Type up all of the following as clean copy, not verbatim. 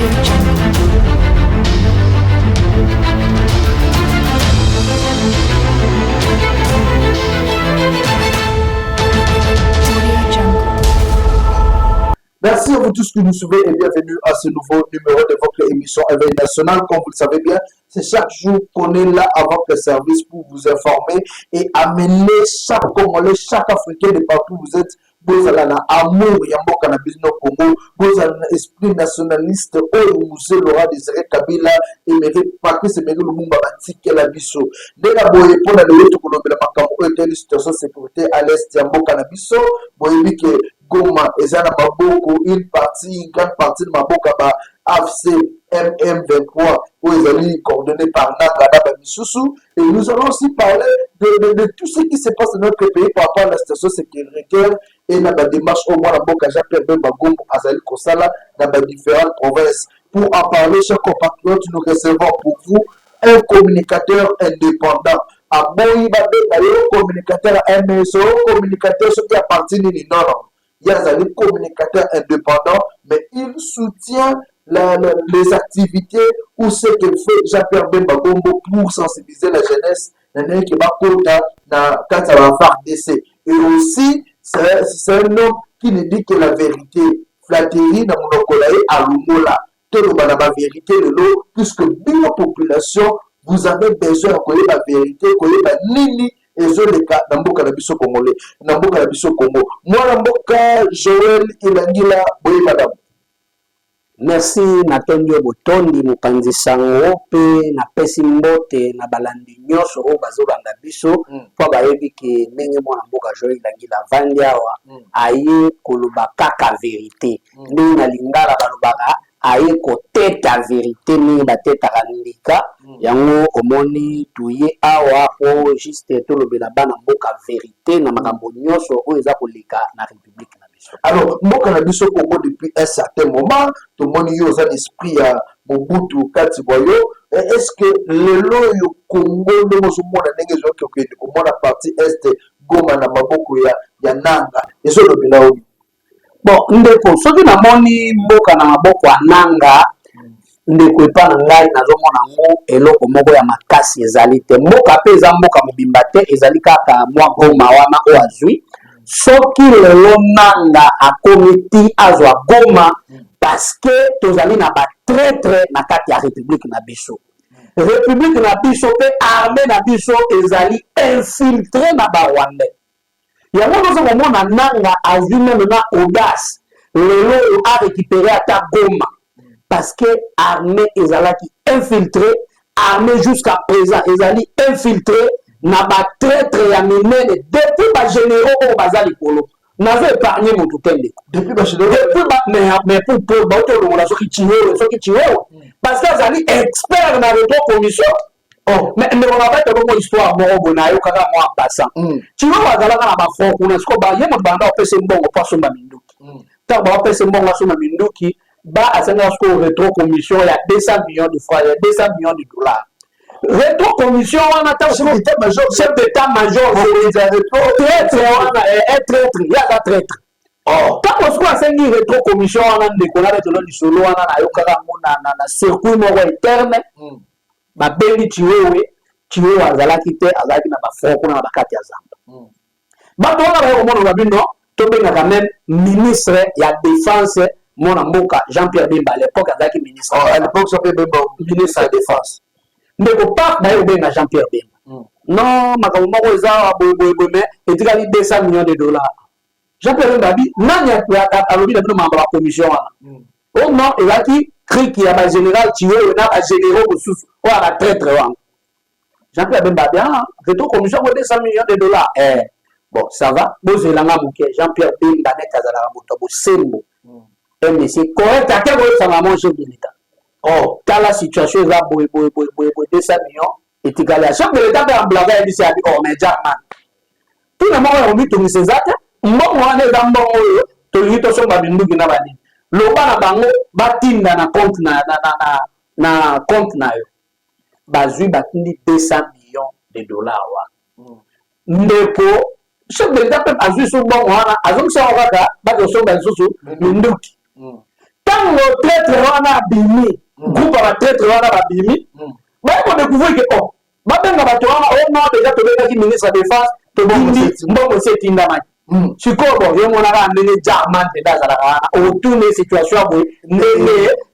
Merci à vous tous qui nous suivez et bienvenue à ce nouveau numéro de votre émission Éveil National. Comme vous le savez bien, c'est chaque jour qu'on est là à votre service pour vous informer et amener chaque Congolais, chaque Africain de partout où vous êtes. Vous avez un amour, Yambo Cannabis no Congo, vous avez un esprit nationaliste, Moussé Laurent Désiré Kabila, et mérite Patrice Emery Lumumba Batike la Bisso. Dès la boye pour la loi, tout le monde a une situation de sécurité à l'est, Yambo Cannabis, boye que Goma, Ezana Maboko, une grande partie de Maboka, AFC MM23, où ils ont coordonné par Nagada Missoussou. Et nous allons aussi parler de tout ce qui se passe dans notre pays par rapport à la situation sécuritaire et dans la démarche au moins la Boka Japé Bagombo Azali Kosala dans les différentes provinces. Pour en parler, chers compatriotes, nous recevons pour vous un communicateur indépendant. À Boïba, un communicateur MSO, communicateur qui appartient à l'Inor. Il y a un communicateur indépendant, mais il soutient les activités ou ce que fait Jean-Pierre Bemba Gombo pour sensibiliser la jeunesse qui va quand ça va faire décès. Et aussi, c'est un homme qui nous dit que la vérité, flatterie dans mon ocolaï à l'Umola, tout le monde a la vérité de l'eau, puisque bien la population, vous avez besoin de connaître la vérité, connaître la nini. Et je les cas dans Mboka Nabiso Congolais, dans Mboka Nabiso Congo. Moi, dans Mboka, Joël Ilangila, oui, madame. Merci Natondio Botondi Mukanzi Sango pe na pesi mbote na balandi nyonso o bazolanda biso po bayebi ke ndenge mwana mboka Joël Ilangila vandiawa aye koloba kaka vérité ndenge na lingala balobaka aye koteta vérité ndenge batetaka ndika yango omoni tuye awa po juste tolobela bana mboka vérité na makambo nyonso oyo eza koleka na république na biso. Alors mboka na biso Congo depuis un certain moment tout le monde y a l'esprit à Mobutu Kati Boyo. Est-ce que le loyo Congo de mosumona ndenge zo ke ko mona partie est Goma na maboko ya nanga ezo lobela obi. Bon, ndeko soki na moni mboka na maboko ya nanga ndeko epa na ngai nazomona ngo eloko moko ya makasi ezali te mboka pe eza mboka mobimba te ezali kaka mwa Goma wana o azwi soki lelo nanga akomiti azwa Goma parce que tozali na ba traître na kati ya république na biso république na biso pe armée na biso ezali infiltré na ba Rwandais. Yango nous avons nanga azwi même na audace lelo a récupéré ata Goma parce que armée ezalaki infiltré armée jusqu'à présent ezali infiltré na ba traître ya minene depuis ba généraux au bazali polo nazo épargner mon tutende depuis ba généraux mais pour ba to longola soki chiwewe parce que azali expert na retro commission. Oh, mais on a fait une histoire bon na yo kaka moi passant. Tu vois azalaka na ba fond kuna siko ba yemo banda opese mbongo pa somba minduki. Ta ba opese mbongo somba minduki ba asanga siko retro commission ya 200 millions de francs, 200 millions de dollars. Retro commission on attend chef d'état major traître ya ka traître. Oh, ta ko siko asengi retro commission on de kola de lo solo wana na yo kaka mona na circuit moko interne. Ba bengi chiwewe azalaki te azalaki na bafoko na bakati ya zamba bato wana bayo komona babino tobenga quand même ministre ya défense mona mboka Jean-Pierre Bemba à l'époque azalaki ministre à l'époque Jean-Pierre Bemba ministre de défense ndeko pa bayo benga Jean-Pierre Bemba non makambo moko eza boye mais etikali 200 millions de dollars Jean-Pierre Bemba bi nani alobi na bino mamba ba commission wana oh non ezalaki cri ya ba général chiwewe na ba généraux mosusu ou à la traître Jean-Pierre Bemba bien retro commission de 200 millions de dollars bon ça va bozelanga muke Jean-Pierre Bemba net azala moto bo sembo mais c'est correct à quel moment ça va manger de l'état oh dans la situation là boy 200 millions et tu galères chef de l'état en blague il dit c'est oh mais Jackman tout le monde a mis tout ces actes mbongo wana za mbongo yo to lito somba binduki na bani loba na bango batinda na compte na compte na yo bazui batindi 200 millions de dollars wa ndeko chef de l'état azui so bon wana azomisa okaka bato somba nsusu minduki ta tant le traître wana bimi groupe va traître wana babimi ba ko découvrir que oh ba benga bato wana au nom déjà to beka ki ministre de défense to bindi mbongo setinda maki sikobo yo mona ba ndenge German te dazala kana autour de situation boy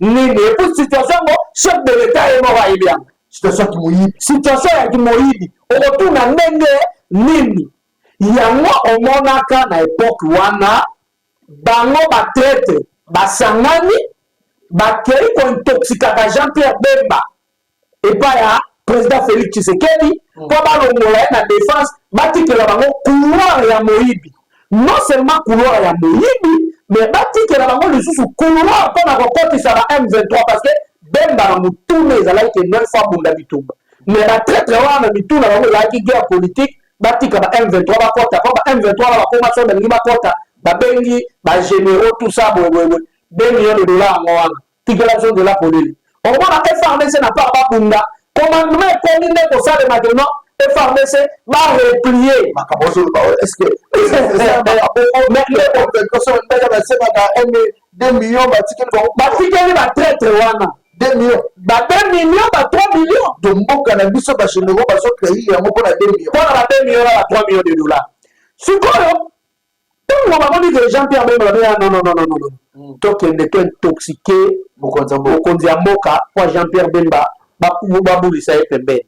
nene pour situation bo chef de l'état et mo va bien situation ya kimoyibi autour na ndenge nini yango omonaka na époque wana bango batraite basangani bakei kointoxikaka Jean-Pierre Bemba epai ya président Félix Tshisekedi po balongola ye na défense batikela bango couloir ya moyibi non seulement couloir ya moyibi mais batikela bango lisusu couloir mpona kokotisa ba M23 parce que Bemba na mutuna ezalaki ke 9 fois bunda bitumba mais batraite wana na mituna bango ezalaki guerre politique batika ba M23 bakota po ba M23 bakoma so balingi bakota babengi bagénéraux tout ça 2 millions de dollars en wana tikela de la polili on va FARDC n'a pas babunda commandement ekomi nde kosala maintenant FARDC va replier est-ce que 2 millions batikeli batraître wana 2 millions ba 2 millions ba 3 millions de mboka na biso bagénéraux bazocréer yango mpona 2 millions mpona ba 2 millions na 3 millions de dollars sikoyo on va dire que Jean-Pierre Bemba non tokende to intoxiqué mokonzi ya mboka po Jean-Pierre Bemba babulisa ye pembeni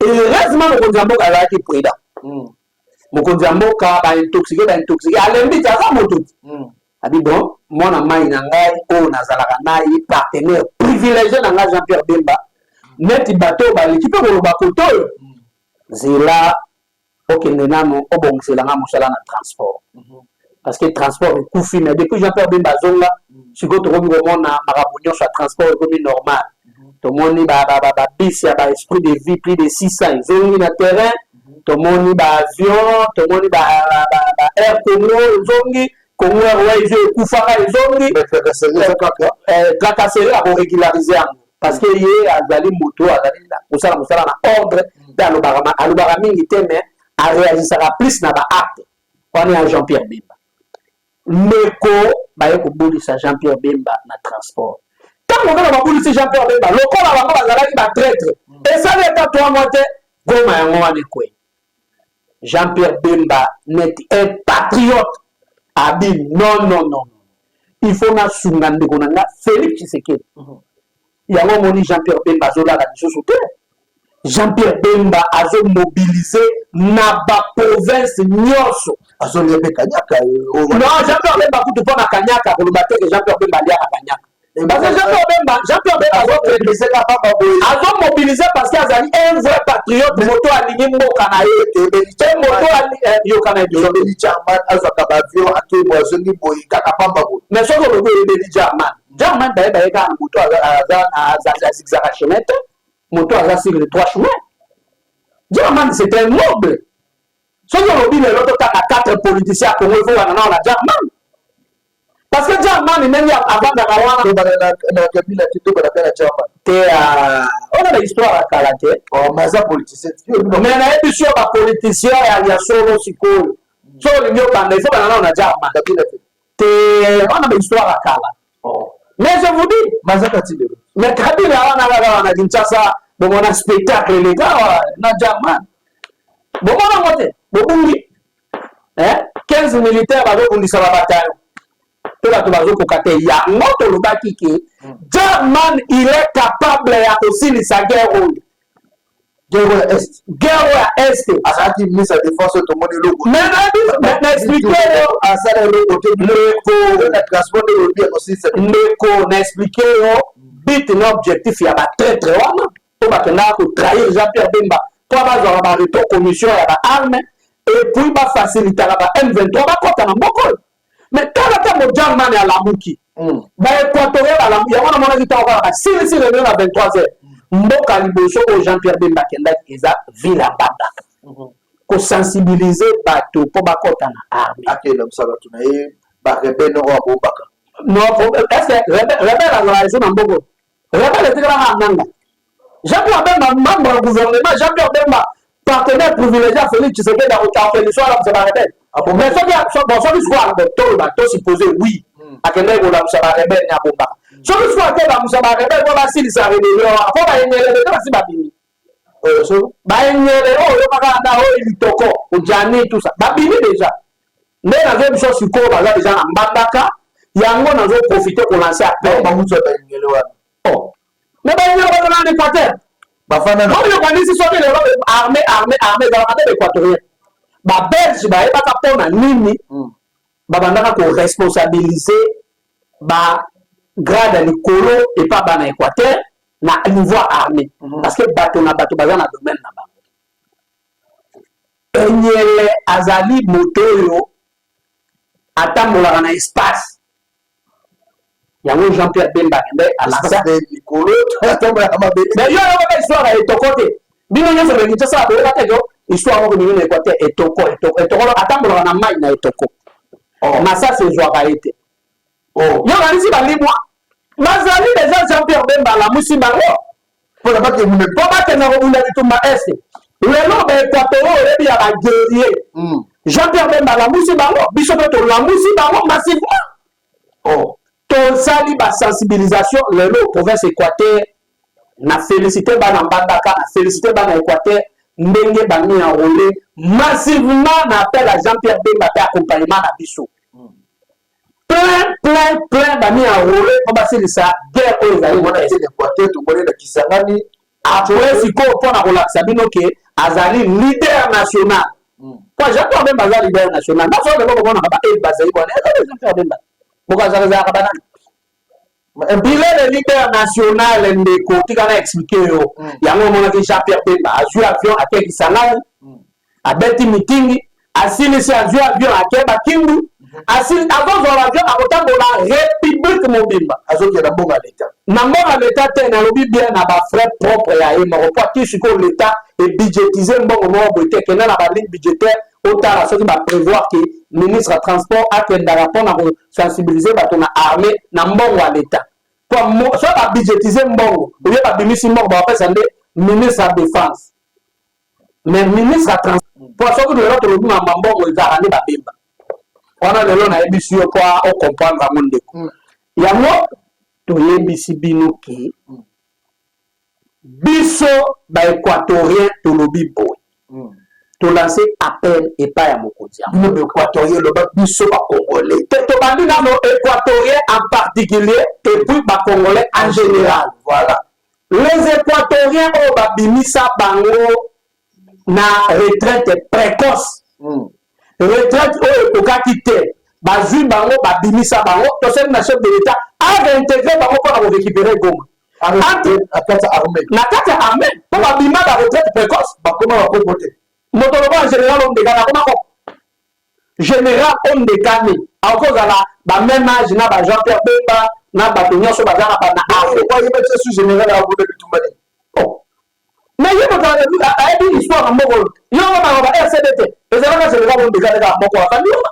heureusement mokonzi ya mboka azalaki prudent mokonzi ya mboka baintoxiqué alembi ti aza moto ti abi bon mwana mai na ngai oyo nazalaka naye partenaire privilégié na ngai Jean-Pierre Bemba neti bato baleki mpe koloba kote oyo zela okende nano obongiselanga mosala na transport parce que transport ekufi mais depuis Jean-Pierre Bemba azonga sikoyo tokomi komona makambo nyonso ya transport ekomi normal tomoni babisi ya baesprit de vie plus de 600 ezongi na terrain tomoni baavion tomoni baair congo ezongi congo airways ekufaka ezongi tracasserie akorégularize yango parce que ye azali moto azali kosala mosala na ordre mpe alobaka mingi te mais aréagisaka plus na baacte wana ya Jean-Pierre Bemba meko baye kobulisa Jean-Pierre Bemba na transport ntango kaka babulisi Jean-Pierre Bemba lokola bango bazalaki batraître esali eta 3 mois te goma yango wana ekwei Jean-Pierre Bemba neti un patriote abi non il faut nasunga ndeko na nga Félix Tshisekedi yango moni Jean-Pierre Bemba azolala lisusu te Jean-Pierre Bemba azo mobilisé na ba province nyonso azoli pe kanyaka non Jean-Pierre Bemba kutu pona kanyaka koloba te que Jean-Pierre Bemba lia kanyaka parce que Jean-Pierre Bemba azo mobilisé parce que azali un vrai patriote moto alingi mboka na ye te moto yokana ebeli German azwaka baavion akemo azongi boyi kaka pamba boyi mais soki olobi ebeli German baye kaka moto aza zigzaga chemin te moto aza sur les 3 chemins German c'est un noble soki olobi lelo totanga 4 politiciens Congo il faut wana na German parce que German ndenge avandaka wana na kabila te tobalaka na German te ona na histoire ya kala te maza politicien mais nayebi sio bapoliticien ya solo sikoyo so olingi okanda il faut banana na German te wana bahistoire ya kala mais je vous dis maza kati lelo mais kabila wana kaka wana Kinshasa bomona spectacle les gars na German bomona mote bobungi 15 militaires bazobundisa babataillon pe bato bazokoka te yango tolobaki ke German il est capable ya kosilisa guerre oyo guerre ya est azalaki ministre ya défense tomoni eloko mais naexplike yo asala eloko te na transport elobi akosilisa ndeko naexplike yo but na objectif ya batraître wana po bakendaka kotrahir Jean-Pierre Bemba po bazwaka bareto commission ya baarme et puis bafacilitaka ba M23 bakota na mboka oyo mais tala ntango German alamuki baéquatorien balamuki yango namonaki ntango kaka basilisi réunion na 23h mboka liboso oyo Jean-Pierre Bemba akendaki eza ville ya Mbandaka kosensibilize bato mpo bakota na arme akenda mosala bato na ye barebele oyo abombaka non est-ce que rebele azala eso na mboka rebele etikalaka nanga Jean-Pierre Bemba membre ya gouvernement Jean-Pierre Bemba partenaire privilégié à Félix Tshisekedi à l'histoire de la rebelle mais soki sikoyo to supposé oui akende kolamusa barebele ya bombaka soki soki akolamusa barebele po basilisa rebellion po bayenyelele te basi babimi bayenyelele oyo kaka na oyo litoko ojani tout ça babimi déjà nde nazo biso sikoyo baza déjà na mbandaka yango nazo profiter kolanse appel mais bayenyele baza na Équateur oyo kandisi soki lelo armée ezalaka te l'équatorien babelge bayebaka mpona nini babandaka koresponsabilize bagrade ya likolo epa bana Équateur na niveau armée parce que bato na bato baza na domaine na bango enyele azali moto oyo atambolaka na espace yango Jean-Pierre Bemba akende alaksa likolo mais yo yokoka histoire ya etoko te bino nyonso bekinshasa boyoka te jo histoire moko bino na Équateur etoko atambolaka na mai na etoko masasi ezwaka ye te yo kanisi balimwa bazali deja Jean-Pierre Bemba alamusi bango po bakenda kobunda bitumba este lelo baéquateur oyebi ya baguerrier Jean-Pierre Bemba alamusi bango biso mpe tolamusi bango massivement tosali basensibilisation lelo province Équateur na félicité bana mbandaka na félicité bana Équateur ndenge bami enrôlé massivement na appel à Jean-Pierre Bemba pe accompagnement na biso plein bami enrôlé po basilisa guerre oyo ezali mona Équateur tomoni na Kisangani après sikoyo mpona kolakisa bino ke azali leader national po Jean-Pierre Bemba aza leader national na soki lelo komonaka baaide bazali bona ezali Jean-Pierre Bemba bokozalaka banani il est le leader national ndeko tika expliqué yo yango omonaki Jean-Pierre Bemba azwi avion ake Kisangani abeti mitingi asilisi azwi avion ake Bakindu akozwala avion akotambola république mobimba azokenda mbongo l'état na mbongo l'état te nalobi bien na bafrais propre ya ye moko po ati sikoyo l'état ebudgétise mbongo moko boye te kende na baligne budgétaire otala soki baprévoir ke ministre ya transport akendaka mpona kosensibilize bato na armée na mbongo ya l'état so babudgétise mbongo oye babimisi mbongo bapesa nde ministre ya défense mais ministre ya transport po soki lelo tolobi mamba mbongo ezalaka nde babemba wana lelo nayebisi yo po ocomprendre yango ndeko yango toyebisi bino ke biso baéquatorien tolobi boye tolancer appel epai ya mokonzi bino baéquatorien loba biso bacongolais tobandi nano équatorien en particulier et puis bacongolais en général voilà les équatoriens oyo babimisa bango na retraite précoce retraite oyo ekokaki te bazwi bango babimisa bango tosali na chef de l'état aréintégré bango mpona korécupérer Goma na kati ya armée mpo babima ba retraite précoce bakoma bakoko te moto loba en général ondekani akoma koko général ondekani akozala bameme age na ba Jean-Pierre Bemba na bato nyonso baza na bana oyeba te su général akode bitumba te mais ye moto ayebi histoire na moko yongo bango ba RCD ezalaka général ondekani kaka moko afandi yonga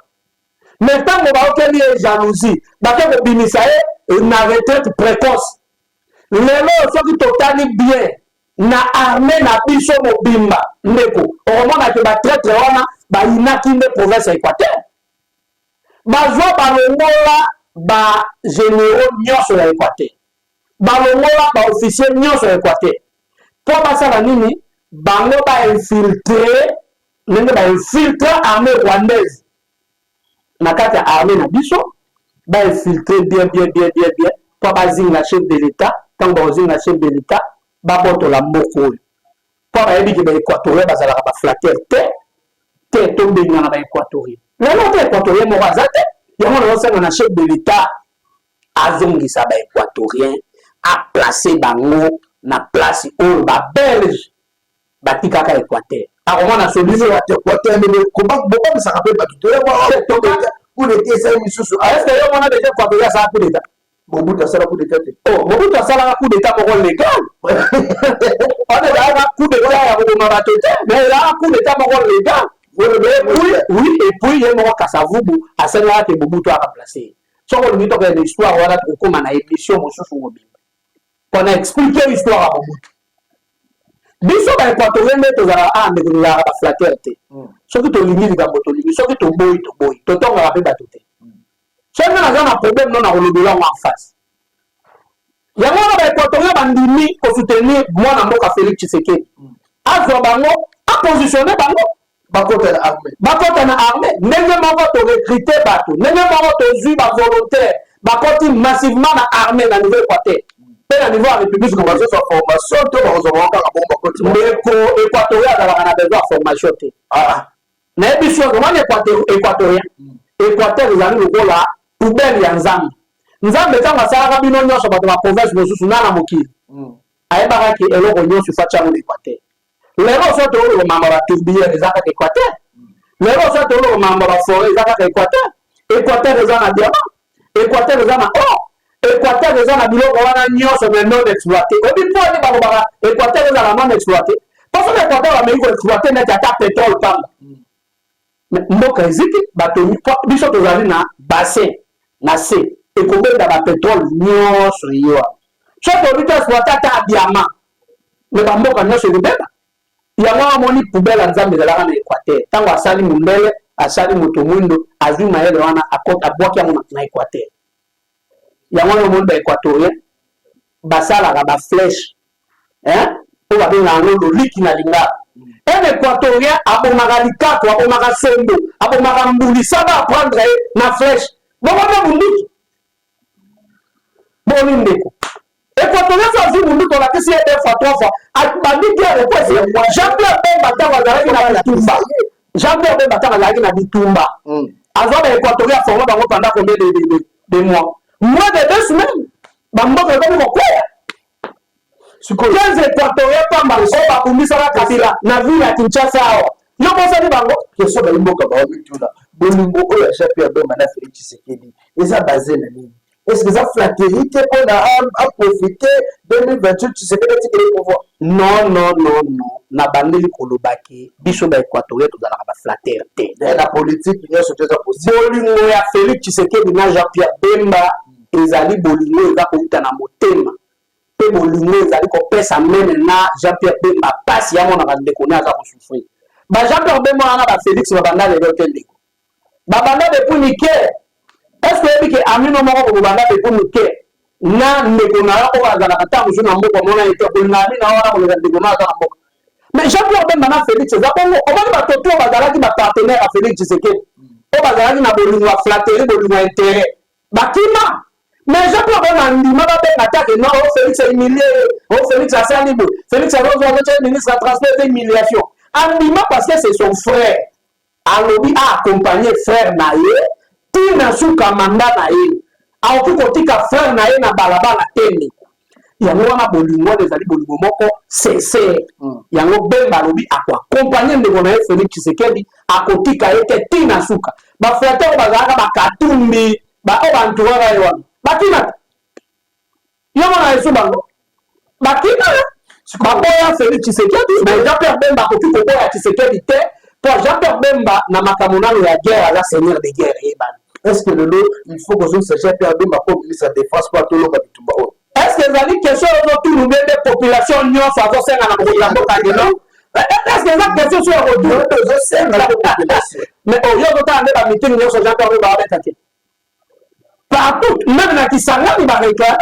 mais ntango baokeli ye jalousie bake kobimisa ye na retraite précoce lelo soki totali bien na armée na biso mobimba ndeko okomonaki batraître wana bayinaki nde province ya Équateur bazwa balongola bagénéraux nyonso ya Équateur balongola baofficier nyonso ya Équateur mpo basala nini bango bainfiltre ndenge bainfiltre armée rwandaise na kati ya armée na biso bainfiltre bien mpo bazinga chef de l'état ntango bakozinga chef de l'état babotola moko oyo mpo bayebi ke baéquatorien bazalaka baflater te tobengana baéquatorien lelo te équatorien moko aza te yango nazosenga na chef de l'état azongisa baéquatorien aplace bango na place oyo babelge batikaka équateur akomona solution ya équateur bobamisaka mpe bato toyekudeta esali misusu est-ce que yo mona deja équatorien asala coup d'état Mobutu asala coup d'état te Mobutu asalaka coup d'état moko légal on ezalaka coup d'état ya koboma bato te mais ezalaka coup d'état moko légal oui et puis ye moko Kasavubu asengaka ke Mobutu akaplace ye soko olingi tokende histoire wana tokokóma na émission mosusu mobimba mpona expliquer histoire ya Mobutu biso baéquatorien nde tozalaka ndeko tozalaka baflater te soki tolingi likambo tolingi soki toboyi totongaka mpe bato te c'est même un problème non à le en face. Il y a un équatorien bandimi pour soutenir moi dans mon Félix Tshisekedi. Azwa bango, a positionné bango. Bakota na armée. Bakota na armée. N'est-ce pas to recruter bateau. N'est-ce pas to jouer ba volontaire. Bakoti massivement na armée dans niveau équateur. Pe na niveau République comme ça formation to ba ozoma ka bomba koti. Mais équatorien a besoin de formation té. Ah. Na biso comment équatorien. Équateur ils arrivent au là poubelle ya nzambe. Nzambe tanga sala bino nyonso bato ba province mosusu na mokili. Ayebaka ki eloko nyonso facha mu équateur. Lero so to le mamba ba tourbillon les aka équateur. Lero so to le mamba ba forêt les aka équateur. Équateur les ana diamant. Équateur les ana or. Équateur les ana biloko wana nyonso mais non exploité. Obi po ni ba ba Équateur les ana non exploité. Parce que l'Équateur va même exploiter net ya pétrole pam. Mais mboka eziki bato biso to zali na bassin na C et combien da pétrole nyonso yo. So to bito exploiter ta diamant. Mais ba mboka nyonso libeba. Yango moni poubelle à nzambe de la rana Équateur. Tango asali mundele, asali motomwindo, azui maele wana akota boki yango na Équateur. Yango moni ba équatorien basala ba flèche. Hein? Pour ba na ngolo liki na linga. Un équatorien abomaka likato, abomaka sondo, abomaka mbuli saba prendre na flèche. Bon ba mundiki. Bon ndeko. Équatorien ça joue mundu to la kesi deux fois trois fois. Bandi guerre quoi c'est Jean-Pierre Bemba tawazalaki na bitumba. Jean-Pierre Bemba tawazalaki na bitumba. Azwa ba équatorien forma bango pendant combien de mois? Moins de 2 semaines. Bamboka ko ko quoi? 15 équatoriens pamba so ba kumisa la kabila na ville ya Kinshasa. Yo bosa ni bango. Question ba mboka ba bituna. Bolingo oyo Jean-Pierre Bemba na Félix Tshisekedi. Eza basé na nini? Est-ce que ça flatérité qu'on a profité 2028 tu sais que tu le pouvoir? Non. Na bandeli kolobaki biso ba équatorien to zala ba flatérité. La politique il y a ce que ça possible. Bolingo ya Félix Tshisekedi na Jean-Pierre Bemba ezali bolingo eza kouta na motema. Pe bolingo ezali ko pesa mene na Jean-Pierre Bemba pasi ya mona ba ndeko na za ko souffrir. Ba Jean-Pierre Bemba na ba Félix ba banda le hôtel. Ba banda depuis Niger. Est-ce que que amino moko ko banda de pour na ndeko na ko bazala kata musu na mboko mona ete ko na ni na wana ko le ndeko na za mboko. Mais Jean-Pierre Bemba na Félix za bongo o bani ba toto bazala ki ba partenaire a Félix Tshisekedi. O bazala ki na bolingo wa flatterie bolingo intérêt. Bakima. Mais Jean-Pierre Bemba ndima ba benga attaque non o Félix est humilié, o Félix a sali bo. Félix a rejoint le ministre a transféré humiliation. Andima parce que c'est son frère. Alobi a accompagné frère naie. Tina suka manda na ye auki kotika frère na ye na balabala teni yango wana bolingo ezali bolingo moko sincère yango Bemba lobi accompagner ndeko na ye Félix Tshisekedi akotika ete tina suka ba frère bazalaka bakatumbi ba o bantuwara ye wana bakina yango na yesu bango bakina baboya Félix Tshisekedi mais Jean-Pierre Bemba akoki koboya Tshisekedi te pour Jean-Pierre Bemba na makamonano ya guerre ala seigneur de guerre yebana. Est-ce que le lot, il faut que ce Jean-Pierre Bemba comme ministre de défense pas tout le monde. Est-ce que ça dit question autour des populations nyons soit faire na mboka non? Est-ce que ça question sur autour de faire la population? Mais au lieu de t'amener la meeting nyons Jean-Pierre Bemba avec attaquer. Partout, même na Kisanga ni ba réclamer.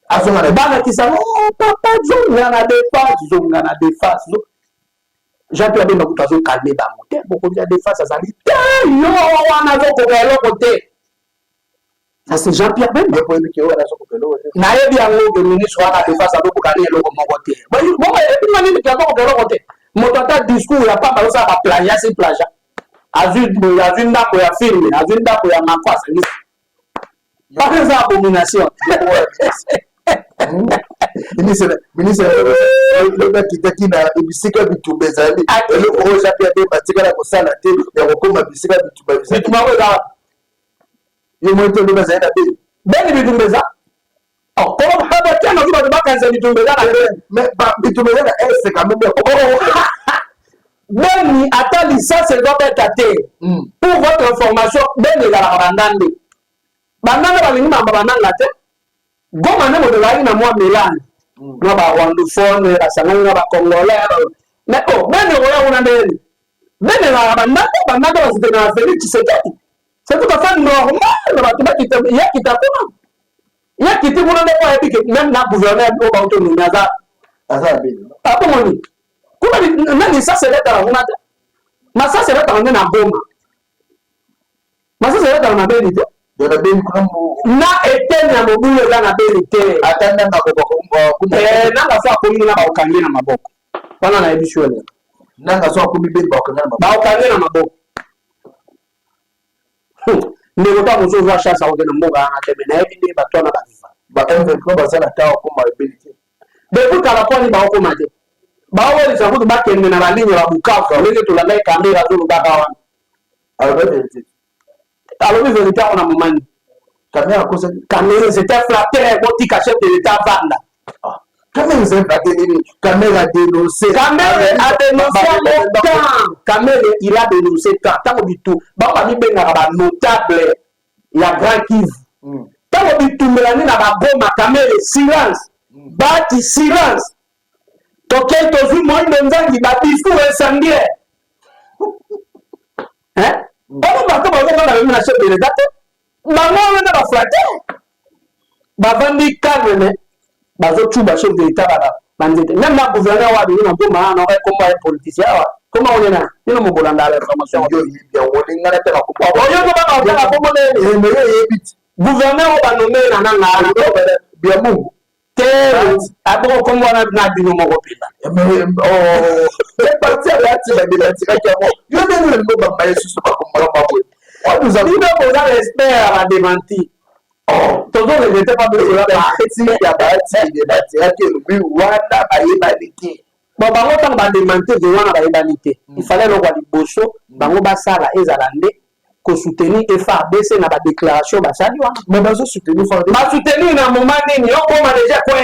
Azonga na Kisanga, papa zonga na défense. Jean-Pierre Bemba kutazo calmer ba moteur beaucoup de défense azali yo wana zo ko belo côté ça c'est Jean-Pierre Bemba pour lui qui wana zo ko belo na yebi yango le ministre wana défense ado ko kali eloko moko te bon et puis mani ki ko belo côté motata discours ya pa ba ça ba plage c'est plage azul ndako ya film azul ndako ya makwasa ni pas des abominations ministre le gars qui na bisika bitumba zali le gros Jean-Pierre Bemba tika ko sala te ya ko koma bisika bitumba ko za yo mo to le zali na bitumba za oh ko ba tena ko ba kanza bitumba za mais bitumba za est quand même Beni ata licence doit être athée. Pour votre information, Beni la bandande. Bandande balingi mamba bananga te. Goma ne mo de la ina moi Milan. No ba wanduphone la sanganga ba congolais. Mais oh, Beni oya una Beni. Beni la bandande ba zite na Félix Tshisekedi. C'est tout à fait normal. Il y a qui t'a comment? Il y a qui t'a comment même la gouverneur au autonomie. Ah bon, comment ça c'est là dans la mais ça c'est là dans la bombe. Mais ça c'est là dans la vérité. Na été na mobile là na vérité. Atenda na na fa ko na ba okanye na maboko. Wana na ebisho le. Nanga so ko mi be ba okanye na maboko. Ba okanye na maboko. Ndeko ta ko so va chasse a okanye na mboka na tebe na ebinde ba tona ba viva. Ba M23 ba sana ta ko ma abilité. Depuis kala poni ba ko mate. Ba wali sa ko ba kende na balinyo ba bukavu. Lenge to la ngai kamera zo lu ba kawa. Alors vérité. Alors vérité on a moment. Cameroun c'était flatteur, bon chef de l'État Vanda. Cameroun c'est flatteur, Cameroun a dénoncé. Cameroun a dénoncé longtemps. Cameroun il a dénoncé tant du tout. Bah on a mis notable, il y a grand Kivu. Tant du tout, Mélanie n'a pas bon ma Cameroun silence. Bati silence. Donc tu vu moi une nzangi bati fou incendiaire. Hein? On va pas le chef de l'État. Maman on a flatté. Bavandi calme bazo chuba chef de l'État bandite. Même la gouverneur wa bino ko ma na ko ma politicien wa. Comment on est là? Nous mo bolanda la information. Yo bien on ngana te ko. Yo ko ba ba ko mo le me ye bit. Gouverneur ba nommé na na bien mungu. Te abo ko mo na bino mo ko pila. Oh, c'est parti à la tire de la tire qui a yo ne mo ba ba yesu ba ko ma ba ko. Nous avons respect à la démenti. Tout le monde n'était pas besoin de bon, on va démentir de la humanité. Il fallait le voir les bosso, bango basala et zalande, que soutenir FARDC dans la déclaration basali. Mais bazo soutenir FARDC. Ma soutenir dans moment ni on comme déjà quoi.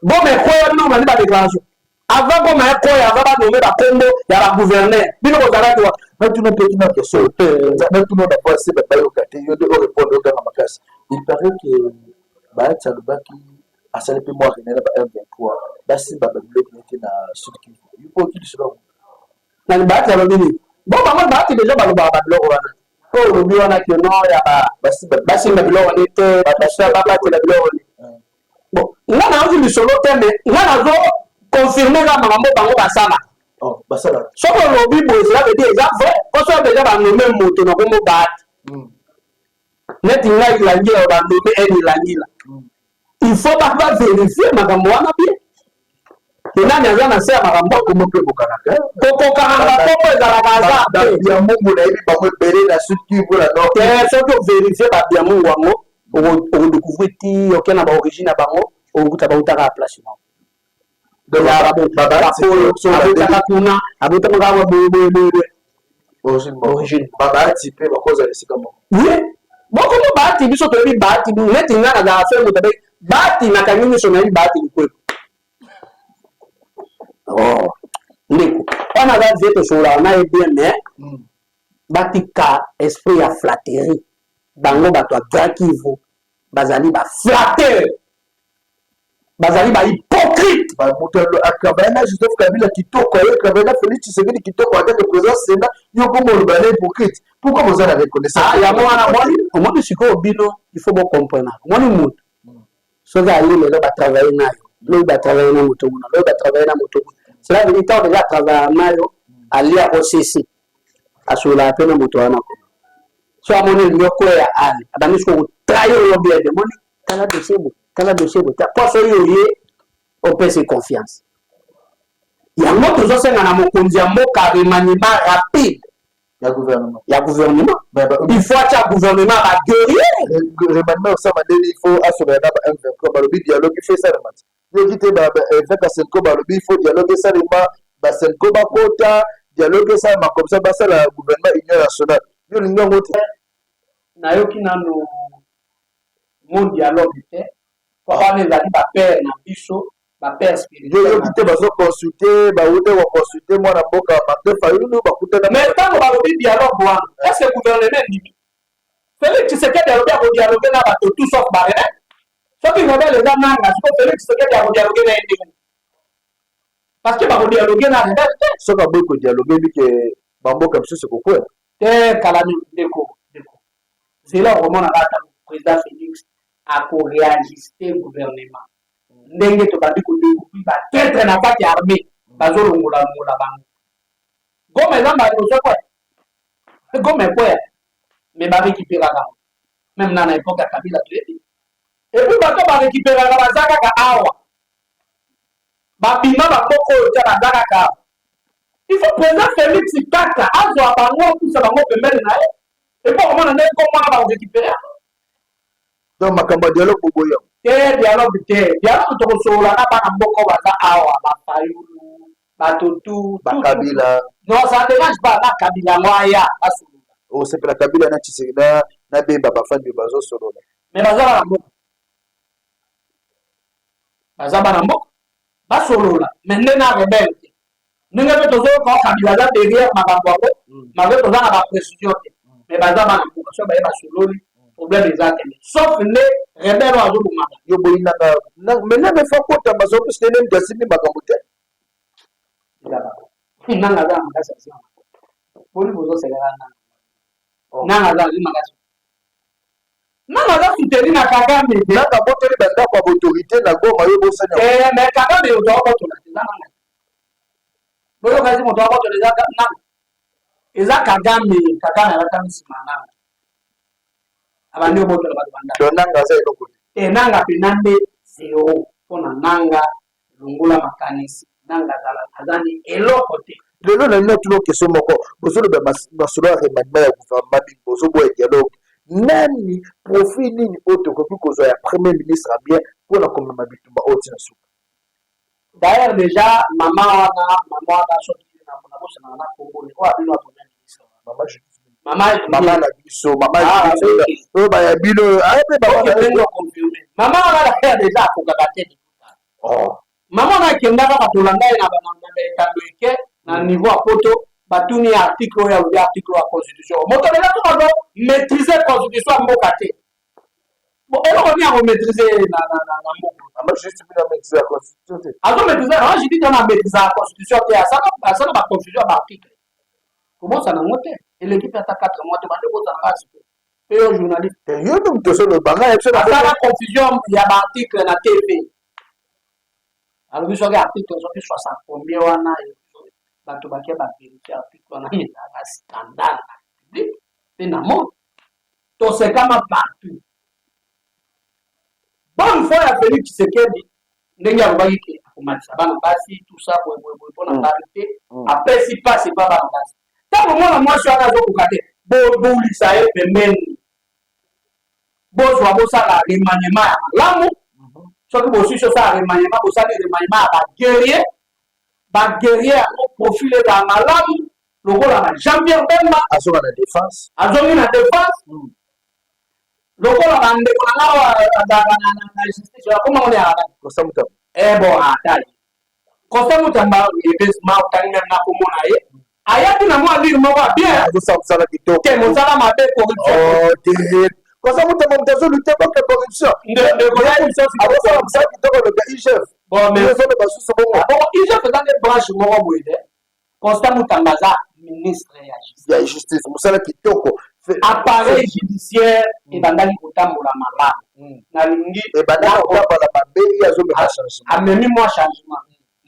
Bon mais quoi non on va déclaration. Avant qu'on m'a quoi avant de nommer la Congo, il y a la gouverneur. Bino ko zala toi. Mais tout le monde peut question. Mais tout le monde a passé ba yo kate yo de répondre au dans makasi. Il paraît que ba tsaluba qui a salé pe moi renela ba M23. Ba si ba ba bloqué na sud Kivu. Il faut qu'il soit. Na ba tsaluba ni. Bon ba ti déjà ba lo ba bloqué wana. Oh lo bi wana que non ya ba si ba bloqué ni te ba sa ba ti la bloqué. Bon, là na on dit solo terme. Là na confirmer la maman bango basala. Oh, basala. Ce que l'objet cela veut dire exact vrai. Quand ça déjà va nommer moto na comme bat. Net il a la ngi va nommer elle la ngi là. Il faut pas vérifier makambo wana bien. Kena nyaza na sema makambo comme peut bokanaka. Koko karanga popo za la gaza. Ya mungu na hivi bango bere na sud Kivu la nord. Ce que vérifier ba bien mungu wango on découvrir ti okena ba origine bango on kuta ba utaka place. De la baba so la kuna abuta ngaba origine baba type ba cause de sikamo oui boko mo bati biso to bi bati net ngana da fe mo tabe bati na kanini so na bi bati ko oh ndeko ona da veto so la na bien mais bati ka esprit ya flatterie bango bato a Kivu bazali ba flatteur bazali ba hypocrite ba mutalo akabana Joseph Kabila kitoko ye kabana Félix Tshisekedi kitoko avec le président Sénat yo comme le balai hypocrite pourquoi vous en avez connaissance ya mwana mwali omoni siko bino il faut bon comprendre mwali mutu so ga ali le ba travailler nayo le ba travailler na moto mona le ba travailler na moto cela veut dire que déjà travailler nayo ali a OCC asula pena moto wana ko so amoni nyoko ya ali abani siko trahir yo bien de moni tala dossier bo tala dossier bo ta poso yo ye on peut se confiance. Il y a un autre chose dans la mokonzi ya mboka remaniement rapide. Il y a gouvernement. Il faut qu'il y ait un gouvernement à guerrier. Remaniement ça m'a dit il faut assurer un M23 le dialogue il fait ça le match. Il dit bah avec Senko bah il faut dialoguer ça le bah Senko bah kota dialoguer ça comme ça bah ça le gouvernement union nationale. Yo lingo ngote. Na yo kinano mon dialogue était pour aller la ba père na biso. Yo kite bazo consulter ba wote wa consulter moi na boka Martin Fayulu ba kutana mais tant ba lobi dialogue wana est-ce que gouvernement ni Félix Tshisekedi dialogue ba dialogue na ba tout sauf ba rien ce qui modèle les gens nanga ce que Félix Tshisekedi dialogue na indi parce que ba dialogue na rien ce que ba dialogue bi que ba mboka biso se kokwe te kala ni deko c'est là vraiment le président Félix a réajusté le gouvernement. Ndenge to bandi ko découvrir ba tête na kati armée bazo longola longola bango. Goma ezamba zo quoi? Goma quoi? Mais ba récupérer là. Même dans l'époque à Kabila tu et puis bato ba récupérer là bazaka ka awa. Ba bima ba koko ta bazaka ka. Il faut président Félix Kaka azo abango tout ça bango pembele na et puis comment on a comment ba récupérer. Donc makamba dialogue boboyo. Dialogue to sola na bana mboko baza awa ba Fayulu ba Tutu ba Kabila. Non, ça dérange pas la Kabila moya asulu. Oh, c'est la Kabila na Tshisekedi na beba ba fan de bazo solo. Mais baza bana mboko. Baza bana mboko. Ba solo la. Mais nena rebelle. Ninga be tozo ko Kabila za derrière makambo ko. Mabe toza na ba précision. Mais baza bana mboko so ba solo li. Problème des actes. Sauf les rebelles à Zouma. Yo boyina maintenant mais faut que bazo parce que nem gasimi makambo te. Nanga za makasa sio. Poli bozo selera nanga za makasa. Nanga za soutenir na Kagame. Nanga botoli banda kwa autorité na Goma yo bosanya. Mais Kagame yo to ko to na nanga. Boyo kazi mo to ko to les nanga. Eza Kagame la tamisi nanga. Abandi oboto la banda. To nanga za eloko. Nanga pinande sio pona nanga lungula makanisi. Nanga zala azani eloko te. Lelo na nina tulo keso moko bozolo ba masolo remaniement ya gouvernement bi bozo bo dialogue. Nani profil nini auto ko kozo ya premier ministre bien pour la komema bitumba oti na suka. D'ailleurs déjà maman wana sorti na bosa na Congo ni kwa bino premier ministre. Mama na biso mama o ba ya bino ape ba wana confirmer. Mama wana la déjà ko kakate. Oh. Mama na kendaka katolanda na kandoike na niveau apoto batuni article ya article ya constitution. Moto na to ba maîtriser constitution mboka te. Bon, elle on vient maîtriser na mboka. Ama juste bien maîtriser la constitution te. Azo maîtriser, je dis dans maîtriser la constitution te ça ba confusion ba article. Comment ça na moté? Et l'équipe a 4 mois de bande ko ça et un journaliste. Yo donc to solo banga et ça la confusion ya ba article na TV. Alors, vous avez article 60 combien on a bato bakia ba vérifier article on a mis un scandale public c'est na monde to c'est comme partout bonne fois ya Félix Tshisekedi ndenge ya baki ko matisa bana basi tout ça pour la vérité après si pas c'est pas bana basi tant moi moi je suis à zo kokate bo lisa e pembeni bo zo bosa la remaniement ya lamu soki bosusu ça remaniement bosali remaniement ba guerrier au profil de malamu lokola na Jean-Pierre Bemba azonga na défense lokola na ndeko na ngawa na justice comment on est à kosamuta bon atali kosamuta mba ebesma utangi na komona ye ayaki na mwa lire moko bien azosamsala kitoko ke mosala mabe corruption kosamuta mtazo lutter contre corruption ndeko ya azosamsala kitoko le IGF bon mais ça ne va pas bon IGF dans des branches moko boide Constant Mutambaza, ministre ya justice, musala kitoko. Appareil judiciaire et bandali kotambola malamu. Na lingi et bandali kotambola mabe ya zo me changement. Amemi moi changement.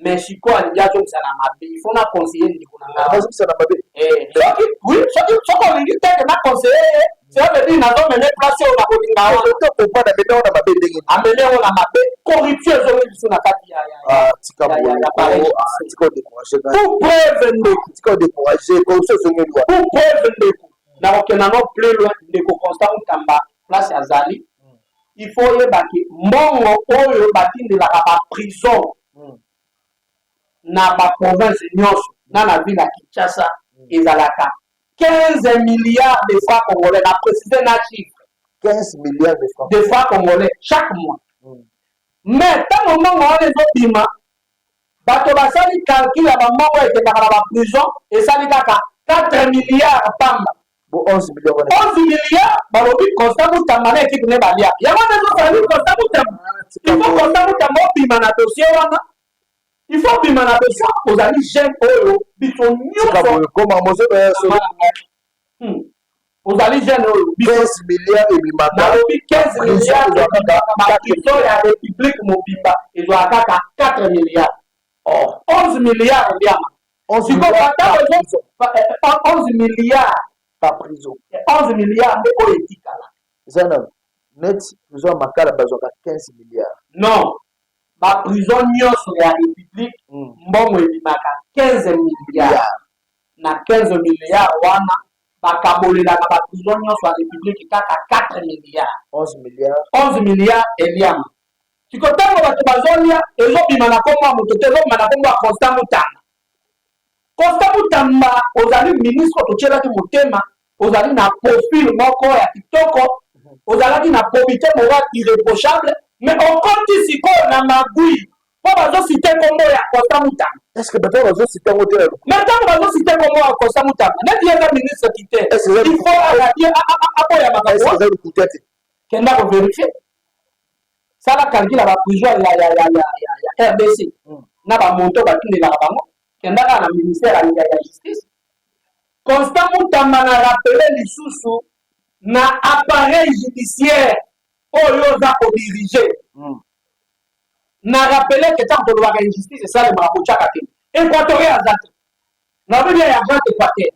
Mais si quoi il y a zo ça na mabe, il faut na conseiller ndiko na nga. Zo ça na mabe. Oui, ça qu'on lingi teke na conseiller, ça veut dire na zo mener place au na kolinga. To ko pa na mena na mabe ndenge. Amene on na mabe, corruption zo ngi na kati ya. Tika mo. Tika décourager. Pour preuve ndeko, tika décourager, corruption zo ngi lwa. Pour preuve ndeko. Na okena no plus loin ndeko Constant Mutamba place ya Zali. Il faut y baki mbongo oyo batindelaka ba prison na ba province nyonso na la ville ya Kinshasa ezalaka 15 milliards de francs congolais na préciser na chiffre 15 milliards de francs congolais chaque mois. Mais tant mbongo wana ezobima bato basali calcul ya bambongo ekendaka na ba prison esali kaka 4 milliards pamba. 11 milliards, balobi Constant Mutamba na équipe ne balia. Yango nezo sali Constant Mutamba. Il faut Constant Mutamba bima na dossier wana. Il faut bima na dossier aux amis jeunes oyo biso nyonso. Comment mozo Vous allez jeune 15 milliards et bimaka. 15 milliards de prison ya République Mobimba. Ils ont attaqué 4 milliards. 11 milliards de biama. 11 milliards par prison. 11 milliards de politique. Zana, net prison makala bazoka 15 milliards. Non. La prison sur la République, mbongo ebimaka 15 milliards. Na 15 milliards wana bakabolela na prison sur la République kaka 4 milliards. 11 milliards. 11 milliards eliama. Tikotango bato bazolia ezobima na kombo moto te ezobima na kombo Constant Mutamba. Constant Mutamba ozali ministre totielaki motema, ozali na profil moko ya kitoko, ozalaki na probité morale irréprochable. Mais on compte ici qu'on a magouille. Pourquoi vous citez comme moi à Constant Mutamba? Est-ce que maintenant vous citez comme moi? Maintenant vous citez comme moi à Constant Mutamba. N'est-ce pas le ministre qui t'est? Il faut arrêter à quoi il y a ma est-ce que vous avez écouté? Qu'est-ce que vous vérifiez? Ça va calculer la prison ya RDC. N'a pas monté à tout les là-bas. Qu'est-ce que la ministère de la justice? Constant Mutamba n'a rappelé les sous na appareil judiciaire. Oyo za ko diriger. Na rappeler que tant de loi injustice c'est ça le mabocha kati. Équatorien azat. Na bien ya agent équateur.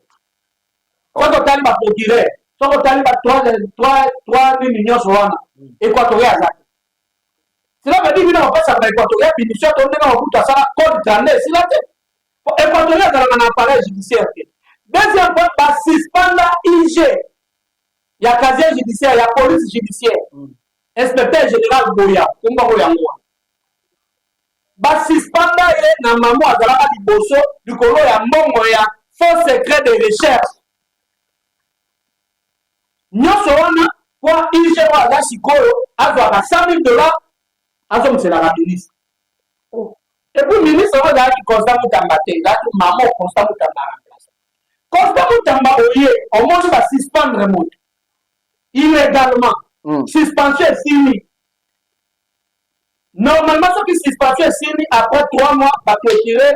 Quand on tali ba procureur, quand on tali ba 3 millions soana. Équatorien azat. Cela veut dire que on passe à équatorien puis mission on est dans kuta sala code d'aller si la tête. Équatorien dans un appareil judiciaire. Deuxième point ba suspendre IG. Il y a casier judiciaire, il y a police judiciaire. Inspecteur général Boya, Kumba Boyangoa. Ba suspenda ye na maman azalaka liboso likolo ya mbongo ya faux secret de recherche. Nyonso wana kwa IG wa sikoyo azwaka $100,000 azomsela la ministre. Et puis ministre wa zaki Constant Mutamba te, zaki maman Constant Mutamba remplace. Constant Mutamba oye, au moins va suspendre moto. Illégalement. Suspension est signée. Normalement, ce qui est suspension est signée après 3 mois, va clôturer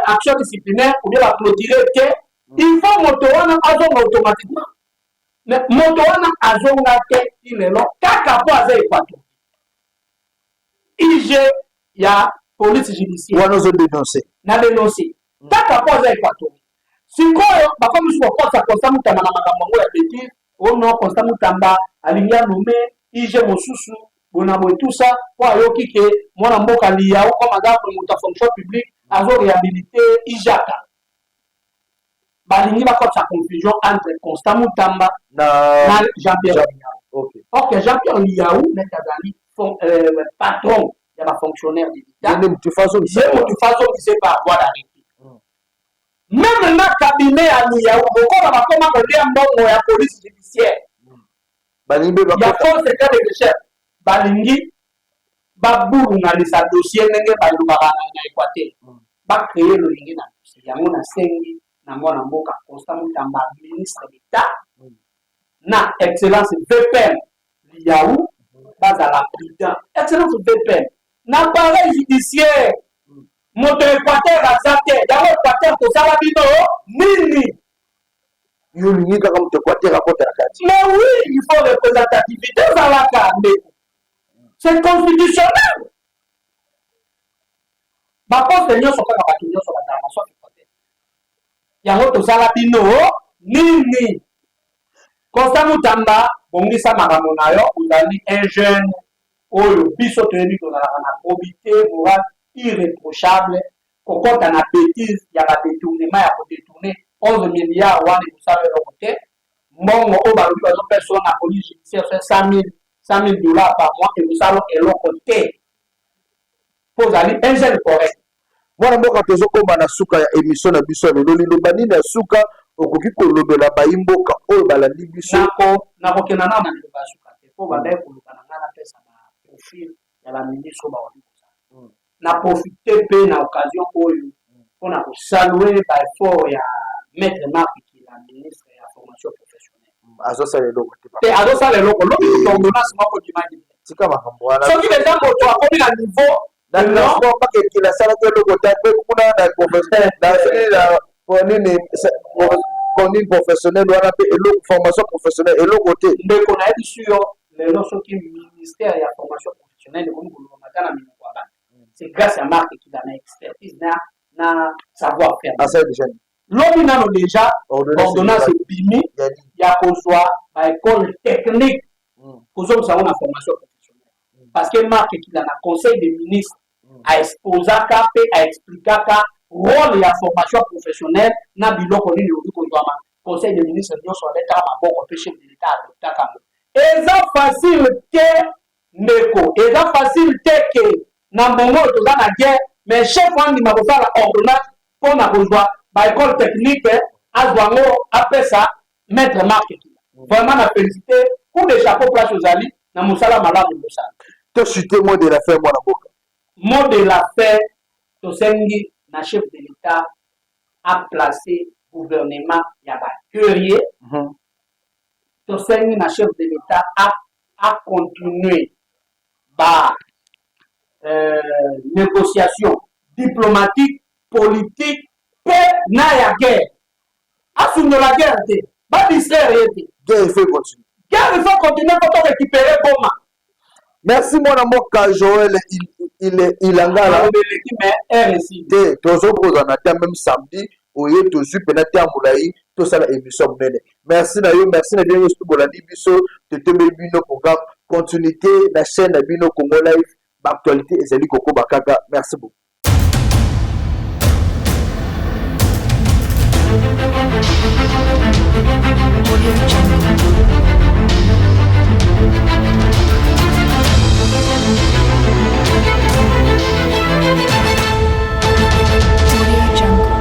action disciplinaire ou bien va clôturer que il faut motowana azonga automatiquement. Mais motowana azonga que il est long. Kaka po aza ekwato. IG ya police judiciaire. Wana zo dénoncer. Na dénoncer. Kaka po aza ekwato. Sikoyo bakomi so kosa Constant Mutamba na makambo ya petit. Oh non, Constant Mutamba alingia nommé IG mosusu bonamo et tout ça pour ayoki ke mwana mboka liya comme exemple moto fonction publique azo réhabiliter Ijaka balingi ba sa confusion entre Constant Mutamba na Jean-Pierre Liaou. Okay. Ok, Jean-Pierre Liaou n'est kazali patron de la fonctionnaire de l'État. De toute façon, c'est par voie d'arrêté. Même na cabinet à Liaou, on va comment on mbongo ya police judiciaire. Balingi ya fond secret de recherche. Balingi baburu na lisa dossier nenge baluka na Équateur. Ba créer le lingi na dossier. Yango na sengi na mwana mboka Constant Mutamba ministre d'État. Na excellence VPN Liaou base à la président. Excellence VPN. Na pareil judiciaire. Moto Équateur azate. Yango Équateur to sala bino nini. Mais oui, il faut représentativité dans la carne. C'est constitutionnel. Ma poste de sur la intervention. Il y a un autre salabino, nini. Constant Mutamba, Bongisa Maramonayo, vous avez un jeune, ou biso tenu dans la probité morale irréprochable, qu'on compte en bêtise, il y a un détournement, il y a un détourné. 11 milliards wana vous savez le côté mbongo o ba luka zo personne na police judiciaire fait $100,000 par mois et vous savez et le côté pour aller un jeune correct mwana mboka tozo komba na suka ya émission na biso lelo lindo bani na suka okoki kolobela bayimboka oyo balandi biso nako kena na lindo suka te po ba dai koluka na ngana pesa ba profil ya la ministre ba wali na profiter pe na occasion oyo on a salué par effort ya Maître Marc qui est la ministre de la formation professionnelle. Azosa le logo. Et azosa le logo. L'autre qui tombe là, c'est moi qui m'imagine. C'est comme un ce qui les gens ont commis à niveau. D'accord, pas qu'il a ça le logo. T'as fait pour la professionnelle. Dans la acronyme professionnel wana pe eloko formation professionnelle eloko te ndeko na yebi sur lelo soki ministère ya formation professionnelle ekomi kolobaka na minoko ya bana c'est grâce à Marc qu'il a na expertise na savoir faire asa déjà lobi nano déjà ordonnance ebimi ya kozwa baécole technique kozongisa yango na formation professionnelle parce que Marc qu'il a na conseil des ministres aexposaka mpe aexplikaka rôle ya formation professionnelle na biloko nini obi kozwama conseil des ministres nyonso aletaka maboko mpe chef de l'état adoptaka yango eza facile te ndeko eza facile te ke na mbongo oyo toza na guerre mais chef wandima kosala ordonnance mpo na kozwa baécole technique azwa yango apesa maître Marc Kila vraiment na félicité coup de chapeau place ozali na mosala malamu bosala to chuter mot de la fin mwana boka mot de la fin tosengi na chef de l'état a placé gouvernement ya bacurier tosengi na chef de l'état a continuer ba négociation diplomatique politique pe na ya guerre asundola guerre te badistraire ye te guerre il faut continuer guerre il faut continuer pour récupérer Goma. Merci mon amour Joël il angala te tozokoza na ta même samedi oye tozwi pena te amulai tosala émission monene merci na yo merci na bien yo bolandi biso tetembeli bino programme continuité na chaîne na bino Congo Live actualité ezali koko bakaka merci beaucoup Audio Jungle.